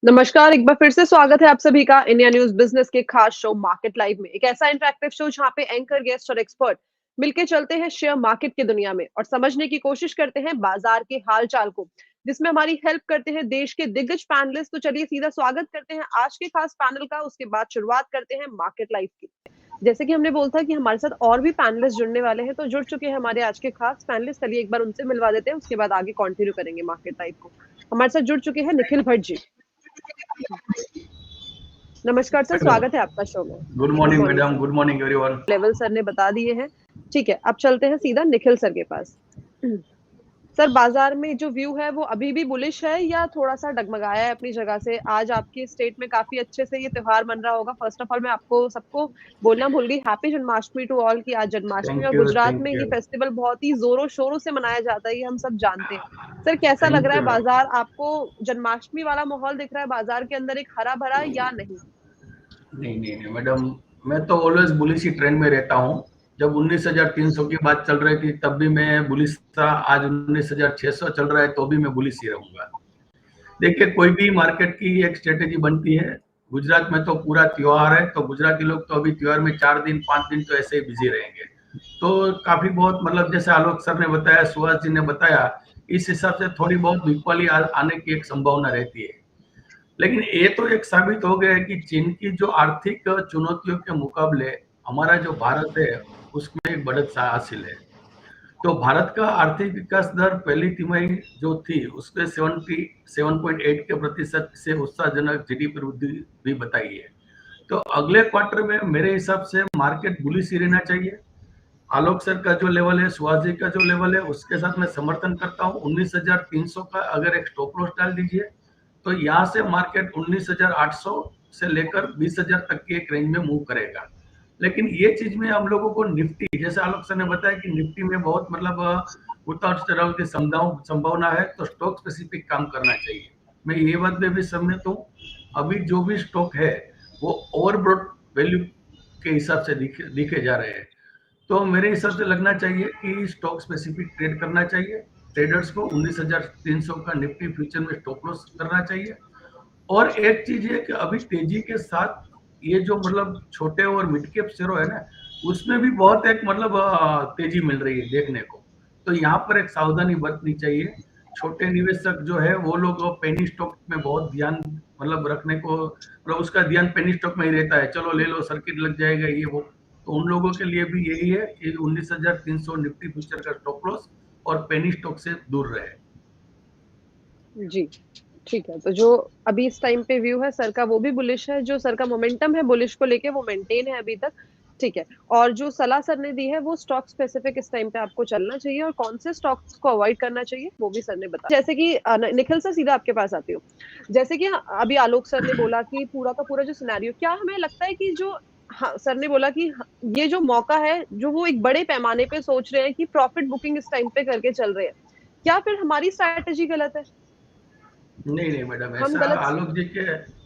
नमस्कार, एक बार फिर से स्वागत है आप सभी का इंडिया न्यूज़ बिज़नेस के खास शो मार्केट लाइव में। एक ऐसा इंटरैक्टिव शो जहाँ पे एंकर, गेस्ट और एक्सपर्ट मिलके चलते हैं शेयर मार्केट की दुनिया में और समझने की कोशिश करते हैं बाजार के हाल-चाल को, जिसमें हमारी हेल्प करते हैं देश के दिग्गज पैनलिस्ट। तो चलिए सीधा स्वागत करते हैं आज के खास पैनल का, उसके बाद शुरुआत करते हैं मार्केट लाइव की। जैसे कि हमने बोला था कि हमारे साथ और भी पैनलिस्ट जुड़ने वाले हैं, तो जुड़ चुके हैं हमारे आज के खास पैनलिस्ट। चलिए एक बार उनसे मिलवा देते हैं, उसके बाद आगे कंटिन्यू करेंगे मार्केट लाइव को। हमारे साथ जुड़ चुके हैं निखिल भट्ट जी। नमस्कार सर, हेलो, स्वागत है आपका शो में। Good good morning morning madam, sir. Good morning everyone. Level sir ने बता दिए हैं। ठीक है, अब चलते हैं सीधा निखिल सर के पास। सर, बाजार में जो व्यू है वो अभी भी बुलिश है या थोड़ा-सा डगमगाया है अपनी जगह से? आज आपके स्टेट में काफ़ी अच्छे से ये त्योहार मन रहा होगा। फर्स्ट ऑफ ऑल मैं आपको सबको बोलना भूल गई, हैप्पी जन्माष्टमी टू ऑल, कि आज जन्माष्टमी और थैंक यू, गुजरात में थैंक ये यू, फेस्टिवल बहुत ही ज़ोरों-शोरों से मनाया जाता है, ये हम सब जानते हैं। सर, कैसा लग थैंक रहा है यू मैडम। बाजार? आपको जन्माष्टमी वाला माहौल दिख रहा है बाजार के अंदर, एक हरा-भरा या नहीं? नहीं मैडम, मैं तो ऑलवेज बुलिश ही ट्रेंड में रहता हूँ। जब 19,300 की बात चल रही थी तब भी मैं बुलिश था, आज 19,600 चल रहा है तो भी मैं बुलिश ही रहूंगा। देखिए, कोई भी मार्केट की एक स्ट्रेटेजी बनती है। गुजरात में तो पूरा त्योहार है, तो गुजराती लोग तो अभी त्योहार में 4 दिन 5 दिन तो ऐसे ही बिजी रहेंगे। तो काफी बहुत मतलब जैसे आलोक सर ने बताया, सुहास जी ने बताया, इस हिसाब से थोड़ी बहुत बिकवाली आने की एक संभावना रहती है। लेकिन ये तो एक साबित हो गया है कि चीन की जो आर्थिक चुनौतियों के मुकाबले हमारा जो भारत है उसमें एक बढ़त हासिल है। तो भारत का आर्थिक विकास दर पहली तिमाही जो थी उसके 77.8 के प्रतिशत से उत्साहजनक जीडीपी वृद्धि भी बताई है। तो अगले क्वार्टर में मेरे हिसाब से मार्केट बुलिश ही रहना चाहिए। आलोक सर का जो लेवल है, सुहास जी का जो लेवल है, उसके साथ मैं समर्थन करता हूँ। 19,300 का अगर एक स्टॉप लॉस डाल दीजिए तो यहाँ से मार्केट 19,800 से लेकर 20,000 तक की एक रेंज में मूव करेगा। लेकिन ये चीज में हम लोगों को निफ्टी, जैसे आलोक सर ने बताया कि निफ्टी में बहुत मतलब उतार चढ़ाव की संभावना है, तो स्टॉक स्पेसिफिक काम करना चाहिए। मैं ये बात में भी सहमत हूँ। अभी जो भी स्टॉक है वो ओवरब्रॉड वैल्यू के हिसाब से दिखे जा रहे हैं। तो मेरे हिसाब से लगना चाहिए कि स्टॉक स्पेसिफिक ट्रेड करना चाहिए। ट्रेडर्स को 19,300 का निफ्टी फ्यूचर में स्टॉप लॉस करना चाहिए। और एक चीज है कि अभी तेजी के साथ ये जो मतलब छोटे और मिड कैप शेयरों है ना, उसमें भी बहुत एक मतलब तेजी मिल रही है देखने को। तो यहाँ पर एक सावधानी बरतनी चाहिए। छोटे निवेशक जो है वो लोग पेनी स्टॉक में बहुत ध्यान मतलब रखने को, मतलब उसका ध्यान पेनी स्टॉक में ही रहता है, चलो ले लो सर्किट लग जाएगा ये वो। तो उन लोगों के लिए भी यही है कि 19,300 निफ्टी फ्यूचर का स्टॉप लॉस और पेनी स्टॉक से दूर रहे। जी, ठीक है। तो जो अभी इस टाइम पे व्यू है सर का वो भी बुलिश है, जो सर का मोमेंटम है बुलिश को लेके वो मेंटेन है अभी तक, ठीक है। और जो सलाह सर ने दी है वो स्टॉक स्पेसिफिक इस टाइम पे आपको चलना चाहिए और कौन से स्टॉक्स को अवॉइड करना चाहिए वो भी सर ने बताया। जैसे कि निखिल सर, सीधा आपके पास आती हूँ। जैसे कि अभी आलोक सर ने बोला कि पूरा का पूरा जो सिनेरियो, क्या हमें लगता है कि जो, हाँ, सर ने बोला कि ये जो मौका है, जो वो एक बड़े पैमाने पे सोच रहे हैं कि प्रॉफिट बुकिंग इस टाइम पे करके चल रहे हैं, क्या फिर हमारी स्ट्रैटेजी गलत है? नहीं मैडम, हम ऐसा गलत।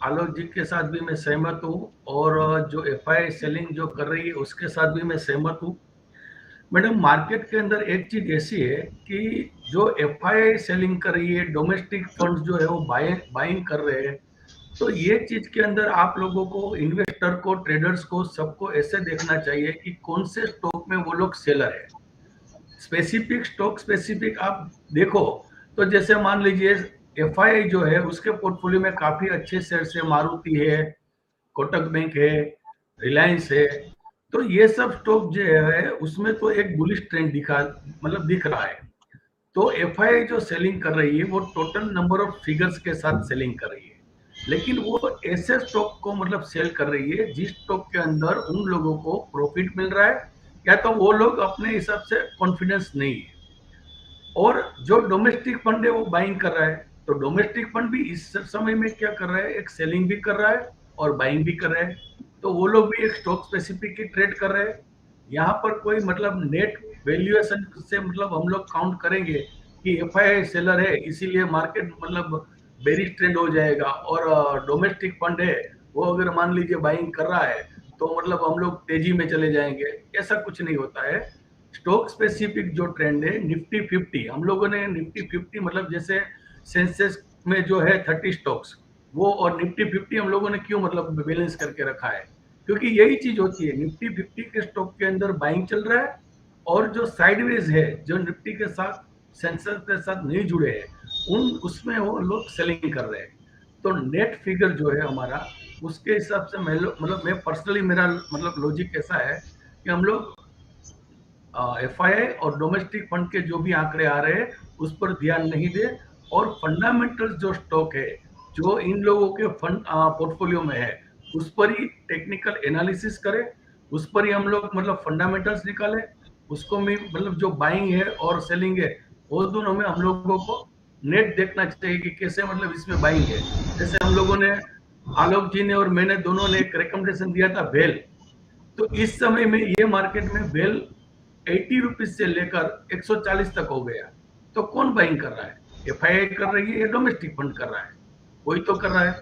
आलोक जी के साथ भी मैं सहमत हूँ। और जो एफआई सेलिंग जो कर रही है उसके साथ भी मैं सहमत हूँ। मैडम, मार्केट के अंदर एक चीज ऐसी है कि जो एफआई सेलिंग कर रही है, डोमेस्टिक फंड्स जो है वो बाइंग कर रहे हैं। तो ये चीज के अंदर आप लोगों को, इन्वेस्टर को, ट्रेडर्स को, सबको ऐसे देखना चाहिए कि कौन से स्टॉक में वो लोग सेलर है। स्पेसिफिक स्टॉक स्पेसिफिक आप देखो। तो जैसे मान लीजिए एफआई जो है उसके पोर्टफोलियो में काफी अच्छे शेयर्स है, मारुति है, कोटक बैंक है, रिलायंस है। तो ये सब स्टॉक जो है उसमें तो एक बुलिश ट्रेंड दिख रहा है। तो एफआई जो सेलिंग कर रही है वो टोटल नंबर ऑफ फिगर्स के साथ सेलिंग कर रही है। लेकिन वो ऐसे स्टॉक को मतलब सेल कर रही है जिस स्टॉक के अंदर उन लोगों को प्रॉफिट मिल रहा है, या तो वो लोग अपने हिसाब से कॉन्फिडेंस नहीं है। और जो डोमेस्टिक फंड है वो बाइंग कर रहा है। तो डोमेस्टिक फंड भी इस समय में क्या कर रहा है, एक सेलिंग भी कर रहा है और बाइंग भी कर रहा है। तो वो लोग भी एक स्टॉक स्पेसिफिक ही ट्रेड कर रहे हैं। यहाँ पर कोई मतलब नेट वैल्यूएशन से मतलब हम लोग काउंट करेंगे कि एफआई सेलर है इसीलिए मार्केट मतलब बेरिश ट्रेंड हो जाएगा, और डोमेस्टिक फंड है वो अगर मान लीजिए बाइंग कर रहा है तो मतलब हम लोग तेजी में चले जाएंगे। ऐसा कुछ नहीं होता है। स्टॉक स्पेसिफिक जो ट्रेंड है, निफ्टी 50, हम लोगों ने निफ्टी 50 मतलब जैसे सेंसेक्स में जो है 30 स्टॉक्स, वो और निफ्टी 50 हम लोगों ने क्यों मतलब बैलेंस करके रखा है, क्योंकि यही चीज होती है, निफ्टी 50 के स्टॉक के अंदर बाइंग चल रहा है, और जो साइडवेज है, जो निफ्टी के साथ सेंसर के साथ नहीं जुड़े हैं, उसमें वो लोग सेलिंग कर रहे हैं। तो नेट फिगर जो है हमारा, उसके हिसाब से मैं पर्सनली, मेरा मतलब लॉजिक ऐसा है कि हम लोग एफआईआई और डोमेस्टिक फंड के जो भी आंकड़े आ रहे हैं उस पर ध्यान नहीं दे, और फंडामेंटल जो स्टॉक है जो इन लोगों के फंड पोर्टफोलियो में है, उस पर ही टेक्निकल एनालिसिस करें, उस पर ही हम लोग मतलब फंडामेंटल्स निकालें, उसको में मतलब जो बाइंग है और सेलिंग है, वो दोनों में हम लोगों को नेट देखना चाहिए कि कैसे मतलब इसमें बाइंग है। जैसे हम लोगों ने, आलोक जी ने और मैंने दोनों ने एक रिकमेंडेशन दिया था बेल, तो इस समय में ये मार्केट में बेल 80 रुपीज से लेकर 140 तक हो गया। तो कौन बाइंग कर रहा है? एफआईआई कर रही है या डोमेस्टिक फंड कर रहा है? कोई तो कर रहा है।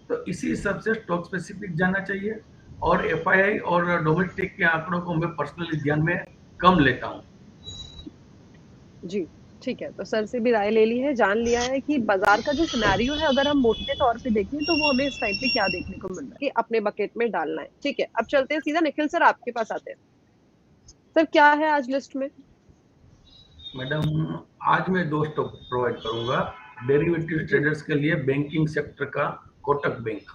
तो इसी हिसाब से स्टॉक स्पेसिफिक जाना चाहिए, और एफआईआई और डोमेस्टिक के आंकड़ों को मैं पर्सनली ध्यान में कम लेता हूं। जी, ठीक है। तो सर से भी राय ले ली है, जान लिया है कि बाज़ार का जो सिनेरियो है अगर हम मोटे तौर पे देखें तो वो हमें इस टाइम पे क्या देखने को मिल रहा है कि अपने बकेट में डालना है। ठीक है, अब चलते हैं सीधा निखिल सर आपके पास आते हैं। सर क्या है आज लिस्ट में? मैडम, आज मैं दो स्टॉक प्रोवाइड करूंगा डेरिवेटिव जी, ट्रेडर्स के लिए। बैंकिंग सेक्टर का कोटक बैंक।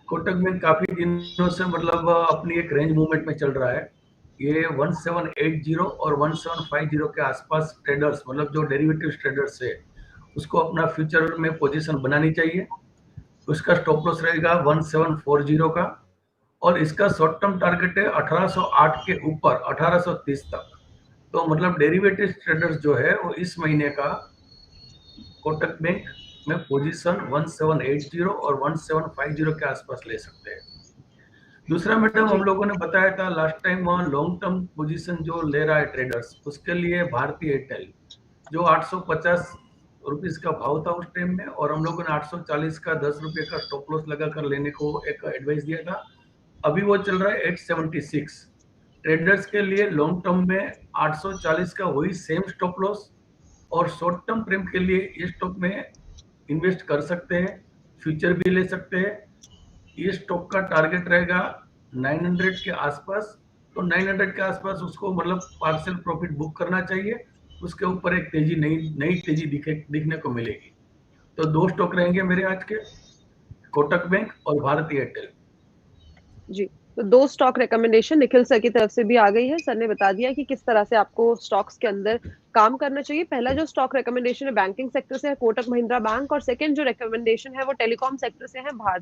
कोटक बैंक काफी दिनों से मतलब अपनी एक रेंज मूवमेंट में चल रहा है। ये 1780 और 1750 के आसपास ट्रेडर्स, मतलब जो डेरिवेटिव ट्रेडर्स है, उसको अपना फ्यूचर में पोजीशन बनानी चाहिए। उसका स्टॉप लॉस रहेगा 1740 का, और इसका शॉर्ट टर्म टारगेट है 1808 के ऊपर 1830 तक। तो मतलब डेरिवेटिव ट्रेडर्स जो है वो इस महीने का कोटक बैंक में पोजीशन 1780 और 1750 के आसपास ले सकते हैं। दूसरा मैडम, हम जी, लोगों ने बताया था लास्ट टाइम, वहाँ लॉन्ग टर्म पोजीशन जो ले रहा है ट्रेडर्स, उसके लिए भारतीय एयरटेल जो 850 रुपीस का भाव था उस टाइम में, और हम लोगों ने 840 का 10 रुपए का स्टॉप लॉस लगाकर लेने को एक एडवाइस दिया था। अभी वो चल रहा है 876। ट्रेडर्स के लिए लॉन्ग टर्म में 840 का वही सेम स्टॉप लॉस, और शॉर्ट टर्म फ्रेम के लिए ये स्टॉक में इन्वेस्ट कर सकते हैं, फ्यूचर भी ले सकते हैं। ये स्टॉक का टारगेट रहेगा 900 के आसपास। तो 900 के आसपास उसको मतलब पार्शियल प्रॉफिट बुक करना चाहिए। उसके ऊपर एक तेजी, नई नई तेजी दिखने को मिलेगी। तो दो स्टॉक रहेंगे मेरे आज के, कोटक बैंक और भारतीय एयरटेल। जी। तो 2 स्टॉक रिकमेंडेशन निखिल सर की तरफ से भी आ गई है। सर ने बता दिया कि किस तरह से आपको स्टॉक्स के अंदर काम करना चाहिए। पहला जो स्टॉक रिकमेंडेशन है बैंकिंग सेक्टर से है कोटक महिंद्रा बैंक, और सेकंड जो रिकमेंडेशन है वो टेलीकॉम सेक्टर से है भारत